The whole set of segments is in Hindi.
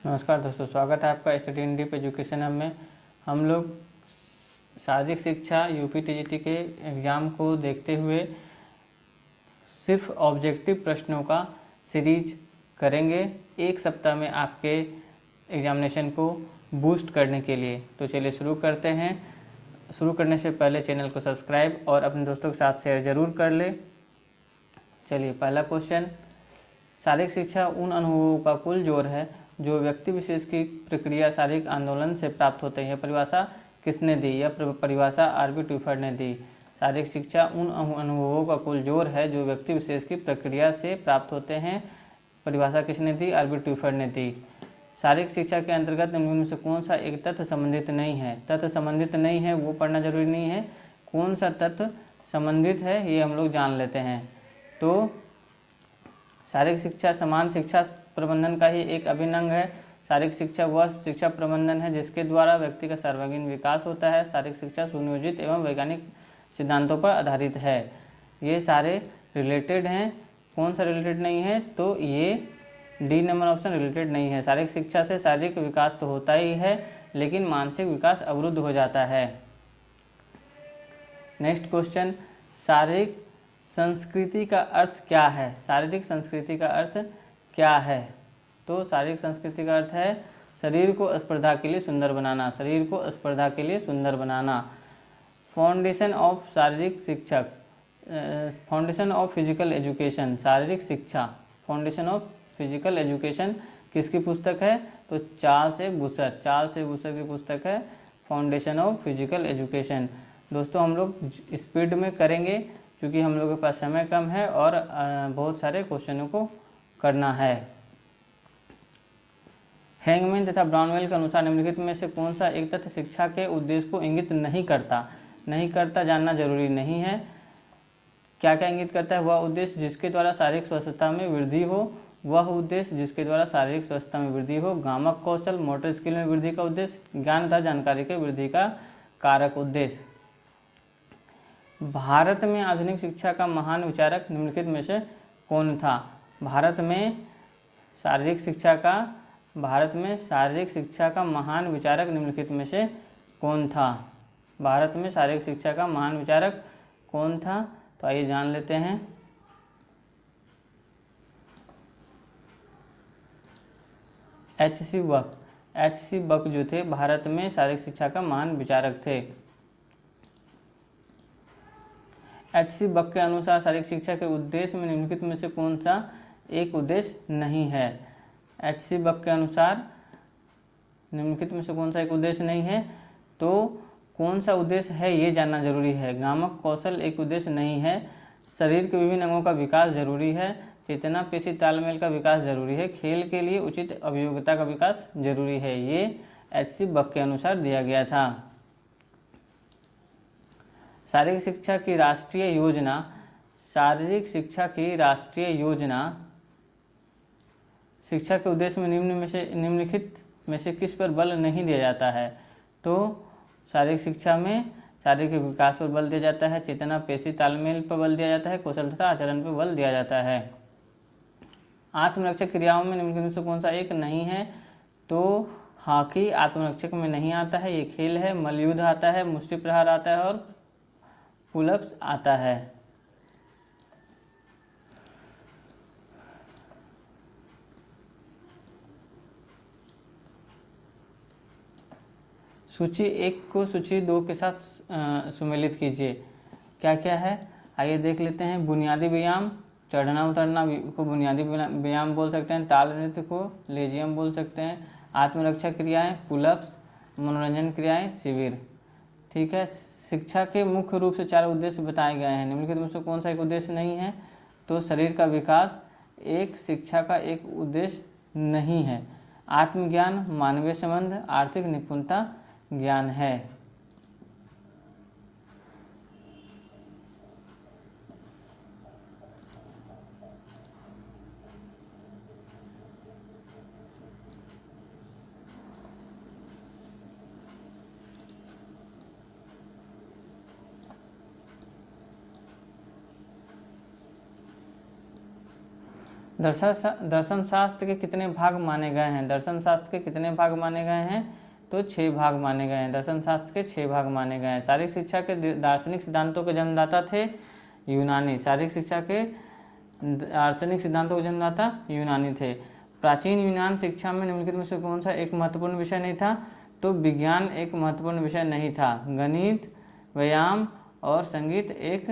नमस्कार दोस्तों, स्वागत है आपका study in deep education hub में। हम लोग शारीरिक शिक्षा यूपी टीजीटी के एग्ज़ाम को देखते हुए सिर्फ ऑब्जेक्टिव प्रश्नों का सीरीज करेंगे एक सप्ताह में आपके एग्जामिनेशन को बूस्ट करने के लिए। तो चलिए शुरू करते हैं। शुरू करने से पहले चैनल को सब्सक्राइब और अपने दोस्तों के साथ शेयर ज़रूर कर ले। चलिए पहला क्वेश्चन, शारीरिक शिक्षा उन अनुभवों का कुल जोड़ है जो व्यक्ति विशेष की प्रक्रिया शारीरिक आंदोलन से प्राप्त होते हैं। यह परिभाषा किसने दी? यह परिभाषा आरबी ट्यूफर्ड ने दी। शारीरिक शिक्षा उन अनुभवों का कुल जोड़ है जो व्यक्ति विशेष की प्रक्रिया से प्राप्त होते हैं। परिभाषा किसने दी? आरबी ट्यूफर्ड ने दी। शारीरिक शिक्षा के अंतर्गत निम्न में से कौन सा एक तथ्य संबंधित नहीं है? तथ्य संबंधित नहीं है वो पढ़ना जरूरी नहीं है। कौन सा तथ्य संबंधित है ये हम लोग जान लेते हैं। तो शारीरिक शिक्षा समान शिक्षा प्रबंधन का ही एक अभिन्न अंग है। शारीरिक शिक्षा वह शिक्षा प्रबंधन है जिसके द्वारा व्यक्ति का सर्वांगीण विकास होता है। शारीरिक शिक्षा सुनियोजित एवं वैज्ञानिक सिद्धांतों पर आधारित है। ये सारे रिलेटेड हैं। कौन सा रिलेटेड नहीं है? तो ये डी नंबर ऑप्शन रिलेटेड नहीं है। शारीरिक शिक्षा से शारीरिक विकास तो होता ही है लेकिन मानसिक विकास अवरुद्ध हो जाता है। नेक्स्ट क्वेश्चन, शारीरिक संस्कृति का अर्थ क्या है? शारीरिक संस्कृति का अर्थ क्या है? तो शारीरिक संस्कृति का अर्थ है शरीर को स्पर्धा के लिए सुंदर बनाना। शरीर को स्पर्धा के लिए सुंदर बनाना। फाउंडेशन ऑफ शारीरिक शिक्षक, फाउंडेशन ऑफ फिजिकल एजुकेशन, शारीरिक शिक्षा, फाउंडेशन ऑफ फिजिकल एजुकेशन किसकी पुस्तक है? तो चार्ल्स ए बुसर, चार्ल्स ए बुसर की पुस्तक है फाउंडेशन ऑफ फिजिकल एजुकेशन। दोस्तों हम लोग स्पीड में करेंगे क्योंकि हम लोगों के पास समय कम है और बहुत सारे क्वेश्चनों को करना है। हैंगमैन तथा ब्राउनवेल के अनुसार निम्नलिखित में से कौन सा एक तथ्य शिक्षा के उद्देश्य को इंगित नहीं करता? नहीं करता जानना जरूरी नहीं है। क्या क्या इंगित करता है? वह उद्देश्य जिसके द्वारा शारीरिक स्वस्थता में वृद्धि हो, वह उद्देश्य जिसके द्वारा शारीरिक स्वस्थता में वृद्धि हो, गामक कौशल मोटर स्किल में वृद्धि का उद्देश्य, ज्ञान तथा जानकारी के वृद्धि का कारक उद्देश्य। भारत में आधुनिक शिक्षा का महान विचारक निम्नलिखित में से कौन था? भारत में शारीरिक शिक्षा का महान विचारक निम्नलिखित में से कौन था? भारत में शारीरिक शिक्षा का महान विचारक कौन था? तो आइए जान लेते हैं। एच.सी. बक जो थे भारत में शारीरिक शिक्षा का महान विचारक थे। एच.सी. बक के अनुसार शारीरिक शिक्षा के उद्देश्य में निम्नलिखित में से कौन सा एक उद्देश्य नहीं है? एच.सी. बक के अनुसार निम्नलिखित में से कौन सा एक उद्देश्य नहीं है? तो कौन सा उद्देश्य है ये जानना जरूरी है। गामक कौशल एक उद्देश्य नहीं है। शरीर के विभिन्न अंगों का विकास जरूरी है। चेतना पेशी तालमेल का विकास जरूरी है। खेल के लिए उचित अभियोग्यता का विकास जरूरी है। ये एच.सी. बक के अनुसार दिया गया था। शारीरिक शिक्षा की राष्ट्रीय योजना, शारीरिक शिक्षा की राष्ट्रीय योजना शिक्षा के उद्देश्य में निम्नलिखित में से किस पर बल नहीं दिया जाता है? तो शारीरिक शिक्षा में शारीरिक विकास पर बल दिया जाता है, चेतना पेशी तालमेल पर बल दिया जाता है, कौशल तथा आचरण पर बल दिया जाता है। आत्मरक्षक क्रियाओं में निम्नलिखित में से कौन सा एक नहीं है? तो हॉकी आत्मरक्षक में नहीं आता है, ये खेल है। मल्लयुद्ध आता है, मुष्टि प्रहार आता है और पुलअप्स आता है। सूची 1 को सूची 2 के साथ सुमेलित कीजिए। क्या क्या है आइए देख लेते हैं। बुनियादी व्यायाम, चढ़ना उतरना को बुनियादी व्यायाम बोल सकते हैं। ताल नृत्य को लेजियम बोल सकते हैं। आत्मरक्षा क्रियाएं पुलअप्स, मनोरंजन क्रियाएं शिविर। ठीक है। शिक्षा के मुख्य रूप से 4 उद्देश्य बताए गए हैं। निम्नलिखित में से कौन सा एक उद्देश्य नहीं है? तो शरीर का विकास एक शिक्षा का एक उद्देश्य नहीं है। आत्मज्ञान, मानवीय संबंध, आर्थिक निपुणता ज्ञान है। दर्शन शास्त्र के कितने भाग माने गए हैं? दर्शन शास्त्र के कितने भाग माने गए हैं? तो 6 भाग माने गए हैं। दर्शन शास्त्र के 6 भाग माने गए हैं। शारीरिक शिक्षा के दार्शनिक सिद्धांतों के जन्मदाता थे यूनानी। शारीरिक शिक्षा के दार्शनिक सिद्धांतों के जन्मदाता यूनानी थे। प्राचीन यूनान शिक्षा में निम्नलिखित में से कौन सा एक महत्वपूर्ण विषय नहीं था? तो विज्ञान एक महत्वपूर्ण विषय नहीं था। गणित, व्यायाम और संगीत एक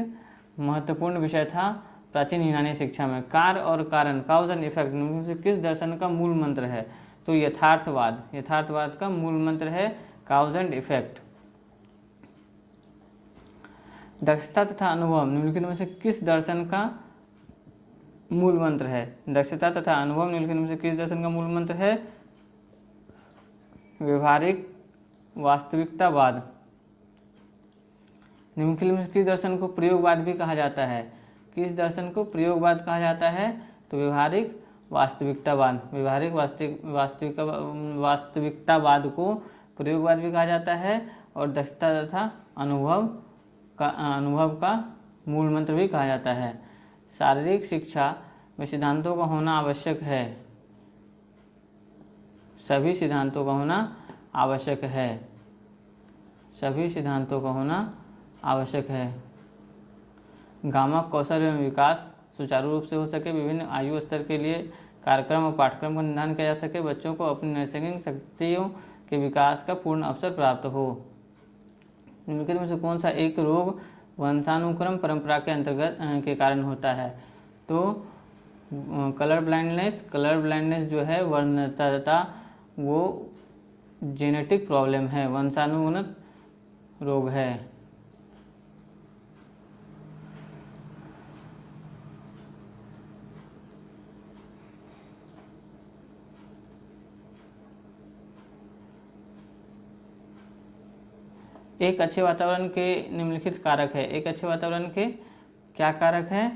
महत्वपूर्ण विषय था प्राचीन यूनानी शिक्षा में। कार्य और कारण, कॉज एंड इफेक्ट, निम्नलिखित में से किस दर्शन का मूल मंत्र है? तो यथार्थवाद। यथार्थवाद का मूल मंत्र है कॉज एंड इफेक्ट। दक्षता तथा अनुभव, निम्नलिखित में से किस दर्शन का मूल मंत्र है? दक्षता तथा अनुभव निम्नलिखित में से किस दर्शन का मूल मंत्र है? व्यवहारिक वास्तविकतावाद। निम्नलिखित में से किस दर्शन को प्रयोगवाद भी कहा जाता है? किस दर्शन को प्रयोगवाद कहा जाता है? तो व्यवहारिक वास्तविकतावाद। व्यवहारिक वास्तविकतावाद को प्रयोगवाद भी कहा जाता है और दक्षता तथा अनुभव का मूल मंत्र भी कहा जाता है। शारीरिक शिक्षा में सिद्धांतों का होना आवश्यक है। सभी सिद्धांतों का होना आवश्यक है। सभी सिद्धांतों का होना आवश्यक है। गामक कौशल एवं विकास सुचारू रूप से हो सके, विभिन्न आयु स्तर के लिए कार्यक्रम और पाठ्यक्रम का निर्धारण किया जा सके, बच्चों को अपनी नैसर्गिक शक्तियों के विकास का पूर्ण अवसर प्राप्त हो। निम्नलिखित में से कौन सा एक रोग वंशानुक्रम परंपरा के अंतर्गत के कारण होता है? तो कलर ब्लाइंडनेस जो है वर्णतता, वो जेनेटिक प्रॉब्लम है, वंशानुगत रोग है। एक अच्छे वातावरण के निम्नलिखित कारक है। एक अच्छे वातावरण के क्या कारक है?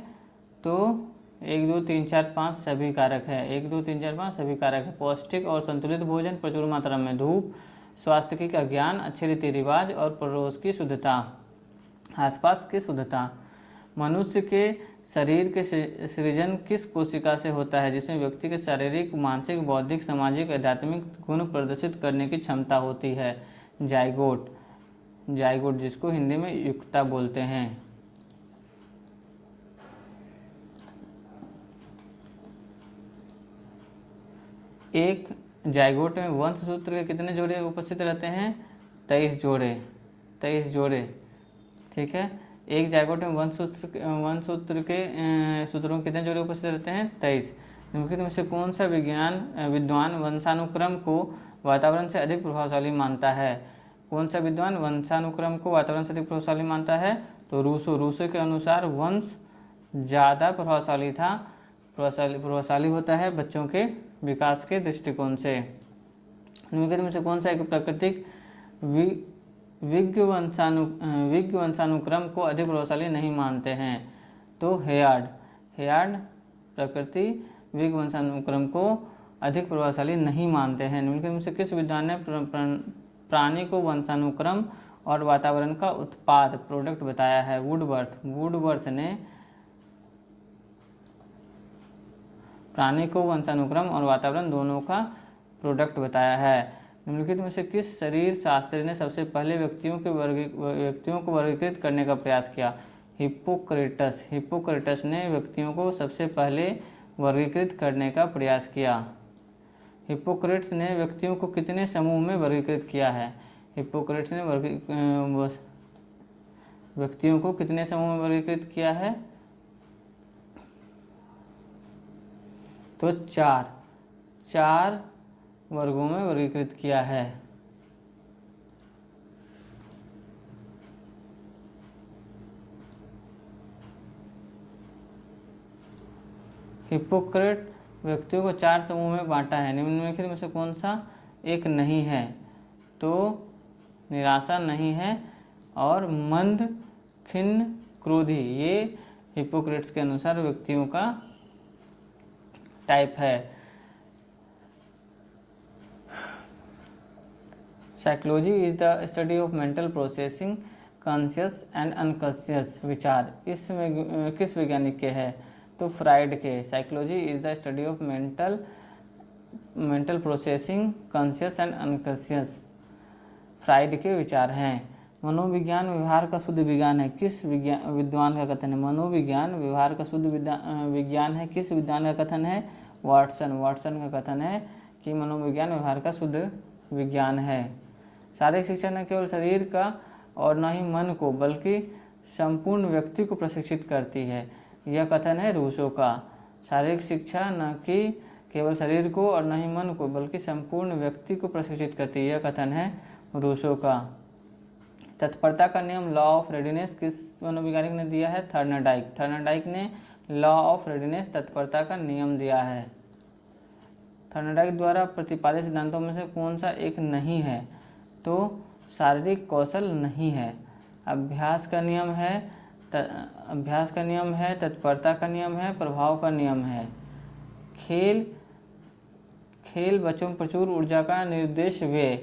तो 1 2 3 4 5 सभी कारक है। 1 2 3 4 5 सभी कारक है। पौष्टिक और संतुलित भोजन, प्रचुर मात्रा में धूप, स्वास्थ्य का ज्ञान, अच्छे रीति रिवाज और पड़ोस की शुद्धता, आसपास की शुद्धता। मनुष्य के शरीर के सृजन किस कोशिका से होता है? जिसमें व्यक्ति के शारीरिक, मानसिक, बौद्धिक, सामाजिक, आध्यात्मिक गुण प्रदर्शित करने की क्षमता होती है। जाइगोट, जिसको हिंदी में युक्ता बोलते हैं। एक जाइगोट में वंशसूत्र के कितने जोड़े उपस्थित रहते हैं? 23 जोड़े। ठीक है, एक जाइगोट में वंशसूत्र के सूत्रों के कितने जोड़े उपस्थित रहते हैं? 23। निम्नलिखित में से कौन सा विद्वान वंशानुक्रम को वातावरण से अधिक प्रभावशाली मानता है? कौन सा विद्वान वंशानुक्रम को वातावरण से अधिक प्रभावशाली मानता है? तो रूसो के अनुसार वंश ज़्यादा प्रभावशाली होता है बच्चों के विकास के दृष्टिकोण से। निम्नलिखित में से कौन सा एक प्राकृतिक विज्ञ वंशानुक्रम को अधिक प्रभावशाली नहीं मानते हैं? तो हेयार्ड प्रकृति विज्ञ वंशानुक्रम को अधिक प्रभावशाली नहीं मानते हैं। निम्नलिखित में से किस विद्वान ने प्राणी को वंशानुक्रम और वातावरण का उत्पाद प्रोडक्ट बताया है? वुडवर्थ ने प्राणी को वंशानुक्रम और वातावरण दोनों का प्रोडक्ट बताया है। निम्नलिखित में से किस शरीर शास्त्री ने सबसे पहले व्यक्तियों को वर्गीकृत करने का प्रयास किया? हिप्पोक्रेटस ने व्यक्तियों को सबसे पहले वर्गीकृत करने का प्रयास किया। हिप्पोक्रेट्स ने व्यक्तियों को कितने समूह में वर्गीकृत किया है? हिप्पोक्रेट्स ने व्यक्तियों को कितने समूह में वर्गीकृत किया है? तो 4 वर्गों में वर्गीकृत किया है। हिप्पोक्रेट व्यक्तियों को 4 समूह में बांटा है। निम्नलिखित में से कौन सा एक नहीं है? तो निराशा नहीं है और मंद, खिन्न, क्रोधी, ये हिप्पोक्रेट्स के अनुसार व्यक्तियों का टाइप है। Psychology is the study of mental processing, conscious and unconscious विचार। इसमें किस वैज्ञानिक के है? तो फ्राइड के। Psychology is the study of mental processing, conscious and unconscious, fried के विचार हैं। मनोविज्ञान व्यवहार का शुद्ध विज्ञान है, किस विद्वान का कथन है? मनोविज्ञान व्यवहार का शुद्ध विज्ञान है, किस विद्वान का कथन है? वाटसन का कथन है कि मनोविज्ञान व्यवहार का शुद्ध विज्ञान है। शारीरिक शिक्षा न केवल शरीर का और न ही मन को बल्कि संपूर्ण व्यक्ति को प्रशिक्षित करती है, यह कथन है रूसो का। शारीरिक शिक्षा न कि केवल शरीर को और न ही मन को बल्कि संपूर्ण व्यक्ति को प्रशिक्षित करती है, यह कथन है रूसो का। तत्परता का नियम लॉ ऑफ रेडीनेस किस मनोवैज्ञानिक ने दिया है? थर्नडाइक ने लॉ ऑफ रेडीनेस, तत्परता का नियम दिया है। थर्नडाइक द्वारा प्रतिपादित सिद्धांतों में से कौन सा एक नहीं है? तो शारीरिक कौशल नहीं है। अभ्यास का नियम है, तत्परता का नियम है, प्रभाव का नियम है। खेल बच्चों में प्रचुर ऊर्जा का निर्देश व्यय,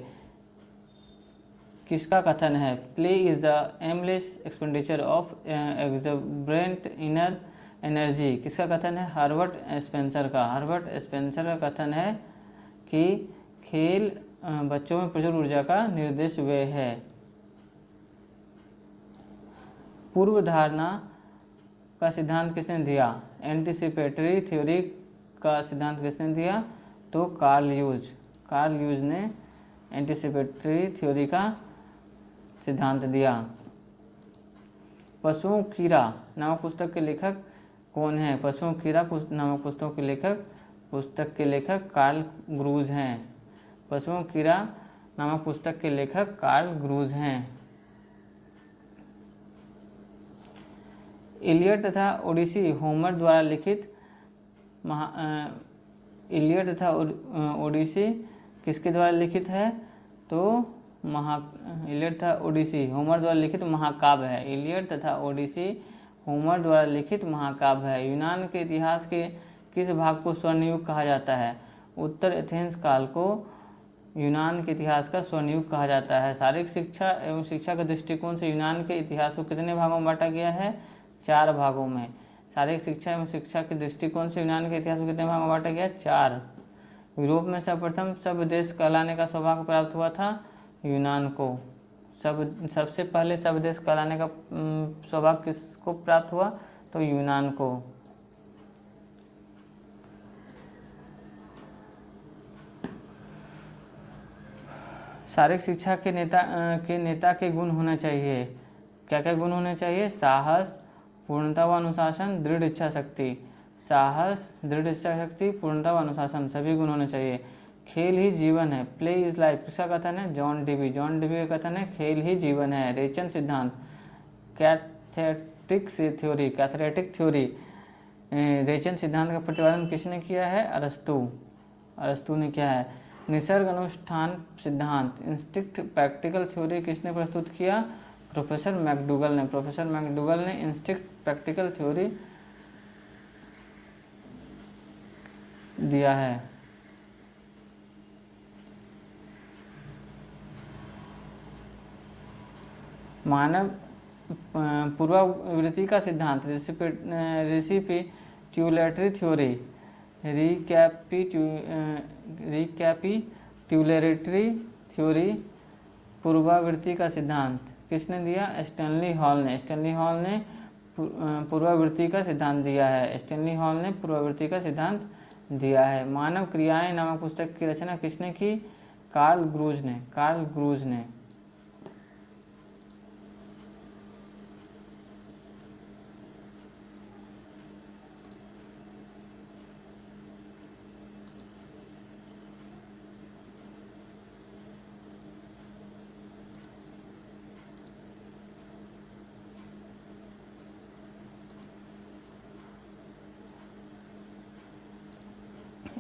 किसका कथन है? Play is the aimless expenditure of exuberant inner energy, किसका कथन है? हर्बर्ट स्पेंसर का कथन है कि खेल बच्चों में प्रचुर ऊर्जा का निर्देश व्यय है। पूर्व धारणा का सिद्धांत किसने दिया? एंटीसिपेटरी थ्योरी का सिद्धांत किसने दिया? तो कार्ल यूज ने एंटीसिपेटरी थ्योरी का सिद्धांत दिया। पशुओं कीड़ा नामक पुस्तक के लेखक कौन है? पशुओं कीड़ा नामक पुस्तक के लेखक कार्ल ग्रूज हैं। पशुओं कीड़ा नामक पुस्तक के लेखक कार्ल ग्रूज हैं। इलियड तथा ओडिसी होमर द्वारा लिखित इलियड तथा ओडिसी किसके द्वारा लिखित है? तो इलियड तथा ओडिसी होमर द्वारा लिखित महाकाव्य है। इलियड तथा ओडिसी होमर द्वारा लिखित महाकाव्य है। यूनान के इतिहास के किस भाग को स्वर्णयुग कहा जाता है? उत्तर एथेंस काल को यूनान के इतिहास का स्वर्णयुग कहा जाता है। शारीरिक शिक्षा एवं शिक्षा के दृष्टिकोण से यूनान के इतिहास को कितने भागों में बांटा गया है? 4 भागों में। शारीरिक शिक्षा एवं शिक्षा के दृष्टिकोण से यूनान के इतिहास को कितने भागों में बांटा गया? 4। यूरोप में सर्वप्रथम सभ्य देश कहलाने का सौभाग्य प्राप्त हुआ था यूनान को। सबसे पहले सभ्य देश कहलाने का सौभाग्य किसको प्राप्त हुआ? तो यूनान को। शारीरिक शिक्षा के नेता के गुण होना चाहिए। क्या क्या गुण होने चाहिए? साहस, पूर्णता व अनुशासन, दृढ़ इच्छा शक्ति। साहस, दृढ़ इच्छा शक्ति, पूर्णता व अनुशासन, सभी गुण होने चाहिए। खेल ही जीवन है, प्ले इज लाइफ, किसका कथन है? जॉन डीवी का कथन है खेल ही जीवन है। रेचन सिद्धांत, कैथेटिक थ्योरी, रेचन सिद्धांत का प्रतिपादन किसने किया है? अरस्तु ने किया है। निसर्ग अनुष्ठान सिद्धांत, इंस्टिंक्ट प्रैक्टिकल थ्योरी किसने प्रस्तुत किया? प्रोफेसर मैकडूगल ने इंस्टिंक्ट प्रैक्टिकल थ्योरी दिया है। मानव पूर्वावृत्ति का सिद्धांत, रेसिपिट्यूलेटरी थ्योरी, रिकैपिट्यूलेटरी थ्योरी, पूर्वावृत्ति का सिद्धांत किसने दिया? स्टैनली हॉल ने पूर्वावृत्ति का सिद्धांत दिया है। मानव क्रियाएं नामक पुस्तक की रचना किसने की? कार्ल ग्रूज ने।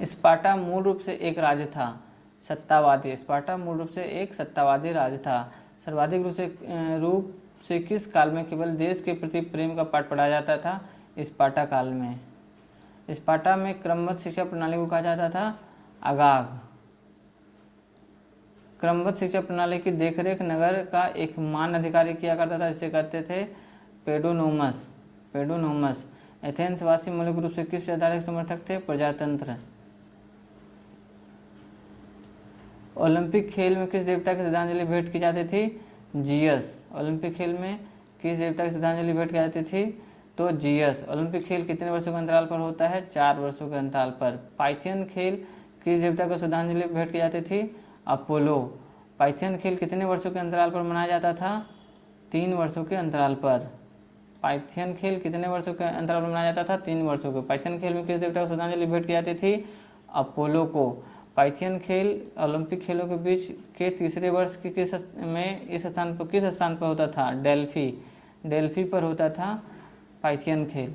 स्पार्टा मूल रूप से एक राज्य था, सत्तावादी। स्पार्टा मूल रूप से एक सत्तावादी राज्य था। सर्वाधिक रूप से किस काल में केवल देश के प्रति प्रेम का पाठ पढ़ाया जाता था? स्पार्टा काल में। स्पार्टा में क्रमबद्ध शिक्षा प्रणाली को कहा जाता था अगाग। क्रमबद्ध शिक्षा प्रणाली की देखरेख नगर का एक मान अधिकारी किया करता था, जिसे कहते थे पेडोनोमस। एथेंस वासी मौलिक रूप से किस आधार समर्थक थे? प्रजातंत्र। ओलंपिक खेल में किस देवता की श्रद्धांजलि भेंट की जाती थी? जियस। ओलंपिक खेल में किस देवता की श्रद्धांजलि भेंट की जाती थी? तो जियस। ओलंपिक खेल कितने वर्षों के अंतराल पर होता है? 4 वर्षों के अंतराल पर। पाइथियन खेल किस देवता को श्रद्धांजलि भेंट की जाती थी? अपोलो। पाइथियन खेल कितने वर्षों के अंतराल पर मनाया जाता था? 3 वर्षों के अंतराल पर। पाइथियन खेल कितने वर्षों के अंतराल पर मनाया जाता था? 3 वर्षों के। पाइथियन खेल में किस देवता को श्रद्धांजलि भेंट की जाती थी? अपोलो को। पाइथियन खेल ओलंपिक खेलों के बीच के तीसरे वर्ष के किस स्थान पर होता था? डेल्फी। डेल्फी पर होता था पाइथियन खेल।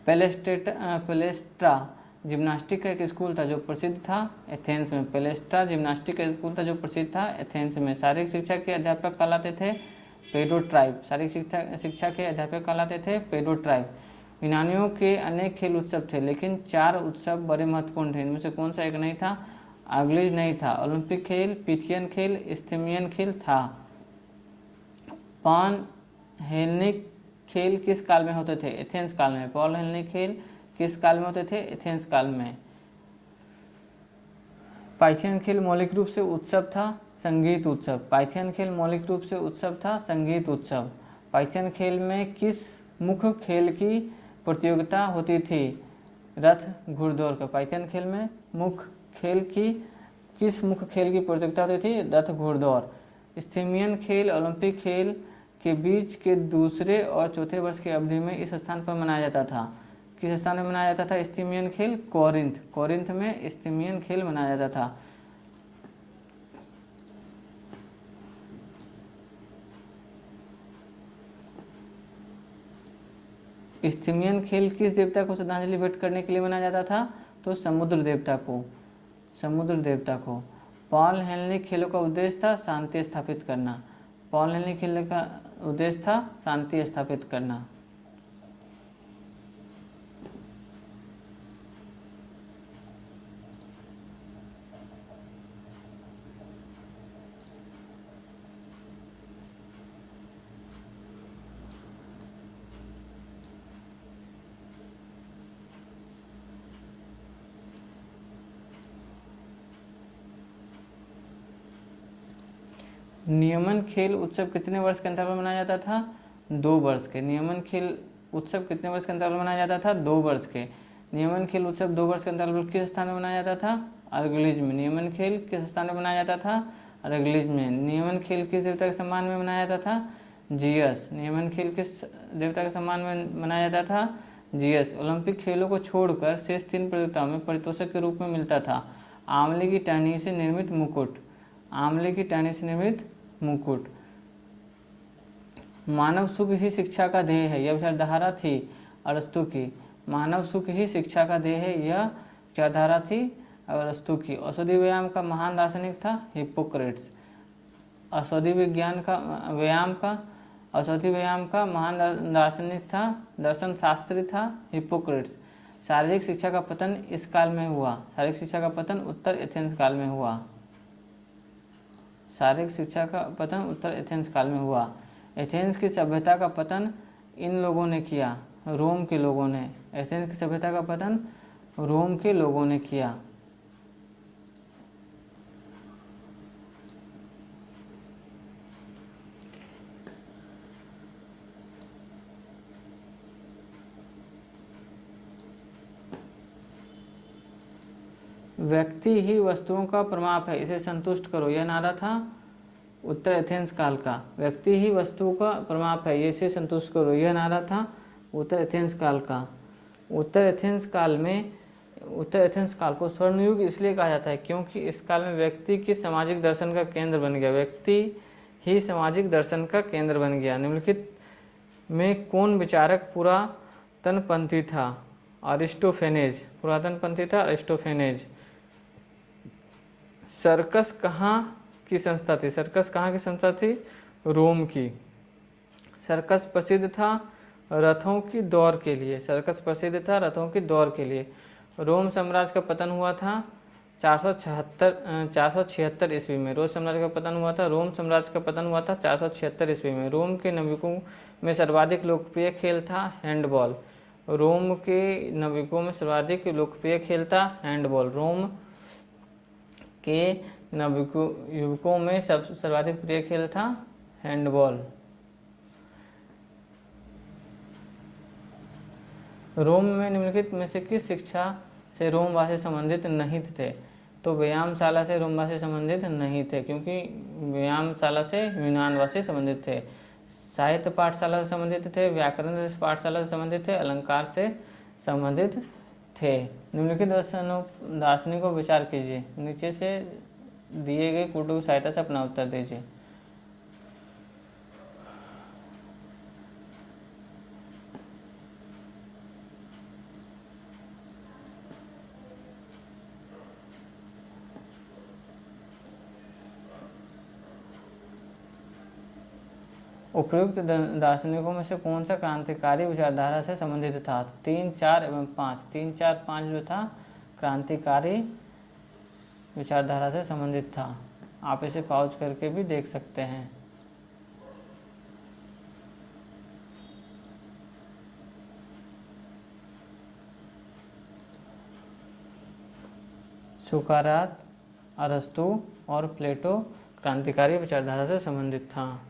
पेलेस्ट्रा जिम्नास्टिक का एक स्कूल था जो प्रसिद्ध था एथेंस में। पेलेस्ट्रा जिम्नास्टिक का स्कूल था जो प्रसिद्ध था एथेंस में। शारीरिक शिक्षा के अध्यापक कहलाते थे पेडोट्राइब। शारीरिक शिक्षा के अध्यापक कहलाते थे पेडोट्राइब। यूनानियों के अनेक खेल उत्सव थे, लेकिन 4 उत्सव बड़े महत्वपूर्ण थे। इनमें से कौन सा एक नहीं था? आग्लिज नहीं था। ओलंपिक खेल, पिथियन खेल, इस्थमियन खेल था। पान हेलेनिक खेल किस काल में होते थे? एथेंस काल में। पॉल हेलेनिक खेल किस काल में होते थे? एथेंस काल में। पाइथियन खेल मौलिक रूप से उत्सव था, संगीत उत्सव। पाइथियन खेल मौलिक रूप से उत्सव था, संगीत उत्सव। पाइथियन खेल में किस मुख्य खेल की प्रतियोगिता होती थी? रथ घुड़दौड़ का। पाइथियन खेल में किस मुख्य खेल की प्रतियोगिता होती थी? रथ घुड़दौड़। इस्थमियन खेल ओलंपिक खेल के बीच के दूसरे और चौथे वर्ष की अवधि में इस स्थान पर मनाया जाता था। किस स्थान में मनाया जाता था इस्थमियन खेल? कोरिंथ। कोरिंथ में इस्थमियन खेल मनाया जाता था। इस्थमियन खेल किस देवता को श्रद्धांजलि भेंट करने के लिए मनाया जाता था? तो समुद्र देवता को। समुद्र देवता को। पॉल हेलेनिक खेलों का उद्देश्य था शांति स्थापित करना। पॉल हेलेनिक खेलों का उद्देश्य था शांति स्थापित करना। नियमन खेल उत्सव कितने वर्ष के अंतराल पर मनाया जाता था? 2 वर्ष के। नियमन खेल उत्सव कितने वर्ष के अंतराल पर मनाया जाता था? 2 वर्ष के। नियमन खेल उत्सव 2 वर्ष के अंतराल पर किस स्थान में मनाया जाता था? अर्गलिज में। नियमन खेल किस स्थान में मनाया जाता था? अर्गलिज में। नियमन खेल किस देवता के सम्मान में मनाया जाता था? जियस। नियमन खेल किस देवता के सम्मान में मनाया जाता था? जियस। ओलंपिक खेलों को छोड़कर शेष 3 प्रतियोगिताओं में पारितोषिक के रूप में मिलता था आंवले की टहनी से निर्मित मुकुट। आंवले की टहनी से निर्मित मुकुट। मानव सुख ही शिक्षा का ध्येय है, यह विचारधारा थी अरस्तु की। मानव सुख ही शिक्षा का ध्येय है, यह विचारधारा थी अरस्तु की। औषधि व्यायाम का महान दार्शनिक था हिप्पोक्रेट्स। औषधि व्यायाम का महान दार्शनिक था, दर्शन शास्त्री था हिप्पोक्रेट्स। शारीरिक शिक्षा का पतन इस काल में हुआ। शारीरिक शिक्षा का पतन उत्तर एथेंस काल में हुआ। शारीरिक शिक्षा का पतन उत्तर एथेंस काल में हुआ। एथेंस की सभ्यता का पतन इन लोगों ने किया, रोम के लोगों ने। एथेंस की सभ्यता का पतन रोम के लोगों ने किया। व्यक्ति ही वस्तुओं का प्रमाप है, इसे संतुष्ट करो, यह नारा था उत्तर एथेंस काल का। व्यक्ति ही वस्तुओं का प्रमाप है, इसे संतुष्ट करो, यह नारा था उत्तर एथेंस काल का। उत्तर एथेंस काल को स्वर्ण युग इसलिए कहा जाता है क्योंकि इस काल में व्यक्ति की सामाजिक दर्शन का केंद्र बन गया। व्यक्ति ही सामाजिक दर्शन का केंद्र बन गया। निम्नलिखित में कौन विचारक पुरातनपंथी था? अरिस्टोफेनेज। पुरातनपंथी था अरिस्टोफेनेज। सर्कस कहाँ की संस्था थी? सर्कस कहाँ की संस्था थी? रोम की। सर्कस प्रसिद्ध था रथों की दौड़ के लिए। सर्कस प्रसिद्ध था रथों की दौड़ के लिए। रोम साम्राज्य का पतन हुआ था 476 ईस्वी में। रोम साम्राज्य का पतन हुआ था रोम साम्राज्य का पतन हुआ था 476 ईस्वी में। रोम के नाविकों में सर्वाधिक लोकप्रिय खेल था हैंडबॉल। रोम के नाविकों में सर्वाधिक लोकप्रिय खेल था हैंडबॉल। रोम के युवकों में सर्वाधिक प्रिय खेल था हैंडबॉल। रोम में निम्नलिखित में से किस शिक्षा से रोमवासी संबंधित नहीं थे? तो व्यायामशाला से रोमवासी संबंधित नहीं थे, क्योंकि व्यायामशाला से यूनानवासी संबंधित थे। साहित्य पाठशाला से संबंधित थे, व्याकरण से पाठशाला से संबंधित थे, अलंकार से संबंधित थे। निम्नलिखित दार्शनिकों को विचार कीजिए। नीचे से दिए गए कोटों की सहायता से अपना उत्तर दीजिए। उपयुक्त दार्शनिकों में से कौन सा क्रांतिकारी विचारधारा से संबंधित था? 3, 4 एवं 5। 3, 4, 5 जो था क्रांतिकारी विचारधारा से संबंधित था। आप इसे पॉज करके भी देख सकते हैं। सुकरात, अरस्तु और प्लेटो क्रांतिकारी विचारधारा से संबंधित था।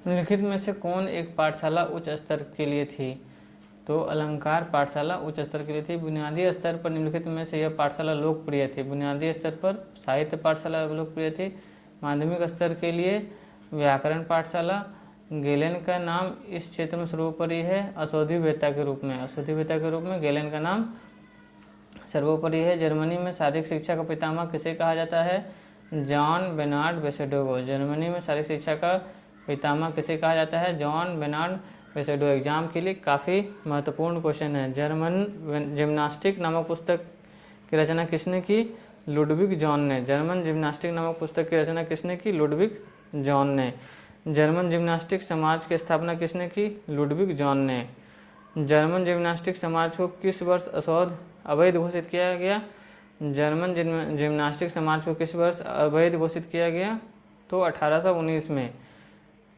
निम्नलिखित में से कौन एक पाठशाला उच्च स्तर के लिए थी? तो अलंकार पाठशाला उच्च स्तर के लिए थी। बुनियादी स्तर पर निम्नलिखित में से यह पाठशाला लोकप्रिय थी। बुनियादी स्तर पर साहित्य पाठशाला लोकप्रिय थी। माध्यमिक स्तर के लिए व्याकरण पाठशाला। गेलेन का नाम इस क्षेत्र में सर्वोपरि है अशोधी वेता के रूप में। अशोधी वेता के रूप में गेलेन का नाम सर्वोपरि है। जर्मनी में शारीरिक शिक्षा का पितामह किसे कहा जाता है? जॉन बेनार्ड बेसेडो को। जर्मनी में शारीरिक शिक्षा का पितामह किसे कहा जाता है? John Bernard बेसेडो। एग्जाम के लिए काफ़ी महत्वपूर्ण क्वेश्चन है। जर्मन जिम्नास्टिक नामक पुस्तक की रचना किसने की? लुडविग जॉन ने। जर्मन जिम्नास्टिक नामक पुस्तक की रचना किसने की? लुडविग जॉन ने। जर्मन जिम्नास्टिक समाज की स्थापना किसने की? लुडविग जॉन ने। जर्मन जिम्नास्टिक समाज को किस वर्ष अवैध घोषित किया गया? जर्मन जिम्नास्टिक समाज को किस वर्ष अवैध घोषित किया गया? तो 1819 में।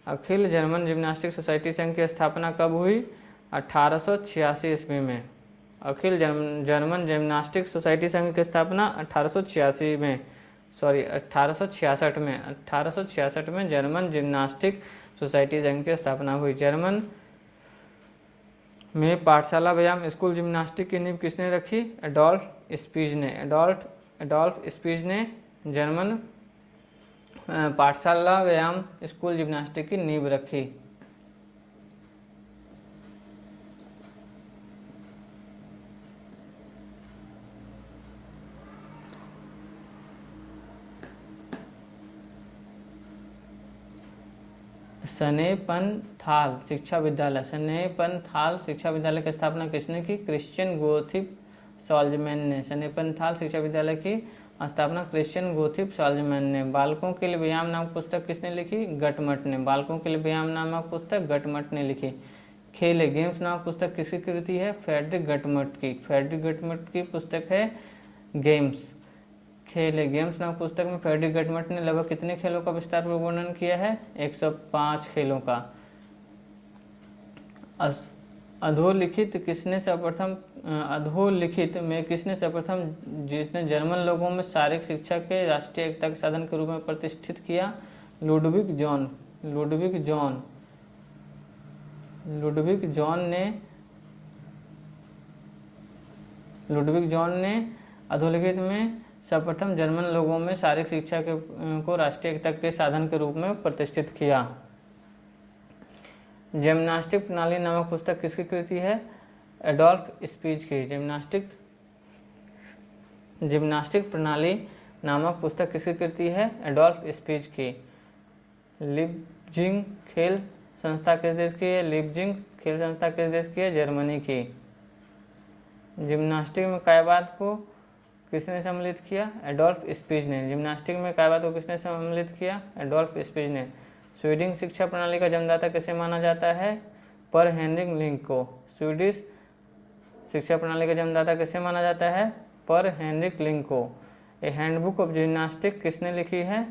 अखिल जर्मन जिम्नास्टिक सोसाइटी संघ की स्थापना कब हुई? 1886 ईस्वी में। अखिल जर्मन जिम्नास्टिक सोसाइटी संघ की स्थापना 1866 में, सॉरी 1866 में। 1866 में जर्मन जिम्नास्टिक सोसाइटी संघ की स्थापना हुई। जर्मन में पाठशाला व्यायाम स्कूल जिम्नास्टिक की नींव किसने रखी? एडोल्फ स्पीज ने। एडोल्फ स्पीज ने जर्मन पाठशाला व्यायाम स्कूल जिम्नास्टिक की नींव रखी। सनेपनथाल शिक्षा विद्यालय। सनेपनथाल शिक्षा विद्यालय की स्थापना किसने की? क्रिश्चियन गोथिप सॉल्जमैन ने। सनेपनथाल शिक्षा विद्यालय की स्थापना क्रिश्चियन गोथिप सॉल्जमैन ने। बालकों के लिए व्यायाम नामक पुस्तक किसने लिखी? गटमट ने। बालकों के लिए व्यायाम नामक पुस्तक गटमट ने लिखी। खेले गेम्स नामक पुस्तक किसकी कृति है? फ्रेडरिक गटमट की। फ्रेडरिक गटमट की पुस्तक है गेम्स। खेले गेम्स नामक पुस्तक में फ्रेडरिक गटमट ने लगभग कितने खेलों का विस्तारपूर्वक वर्णन किया है? 105 खेलों का। अधोलिखित में किसने सर्वप्रथम जिसने जर्मन लोगों में शारीरिक शिक्षा के राष्ट्रीय एकता के साधन के रूप में प्रतिष्ठित किया? लुडविग जॉन ने अधोलिखित में सर्वप्रथम जर्मन लोगों में शारीरिक शिक्षा को राष्ट्रीय एकता के साधन के रूप में प्रतिष्ठित किया। जिम्नास्टिक प्रणाली नामक पुस्तक किसकी कृति है? एडोल्फ स्पीच की। जिम्नास्टिक प्रणाली नामक पुस्तक किसकी कृति है? एडोल्फ स्पीच की। लिपजिंग खेल संस्था किस देश की है? लिपजिंग खेल संस्था किस देश की है? जर्मनी की। जिम्नास्टिक में कायवाद को किसने सम्मिलित किया? एडोल्फ स्पीच ने। जिम्नास्टिक में कायवाद को किसने सम्मिलित किया? एडोल्फ स्पीच ने। स्वीडिश शिक्षा प्रणाली का जन्मदाता किसे माना जाता है? पर हेनरिक लिंक को। स्वीडिश शिक्षा प्रणाली का जन्मदाता किसे माना जाता है? पर हेनरिक लिंक को। ए हैंडबुक ऑफ जिम्नास्टिक किसने लिखी है?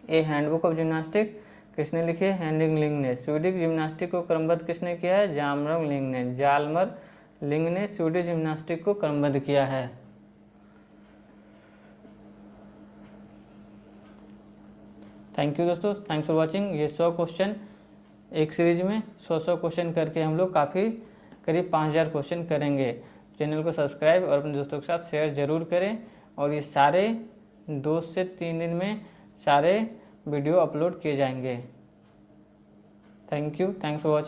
ए हैंडबुक ऑफ जिम्नास्टिक किसने लिखी है? हेनरिक लिंक ने। स्वीडिश जिम्नास्टिक को क्रमबद्ध किसने किया है? जाल्मर लिंग ने स्वीडिश जिम्नास्टिक को क्रमबद्ध किया है। थैंक यू दोस्तों, थैंक्स फॉर वॉचिंग। ये 100 क्वेश्चन एक सीरीज में 100 क्वेश्चन करके हम लोग काफ़ी करीब 5000 क्वेश्चन करेंगे। चैनल को सब्सक्राइब और अपने दोस्तों के साथ शेयर ज़रूर करें और ये सारे 2 से 3 दिन में सारे वीडियो अपलोड किए जाएंगे। Thank you, thanks for watching.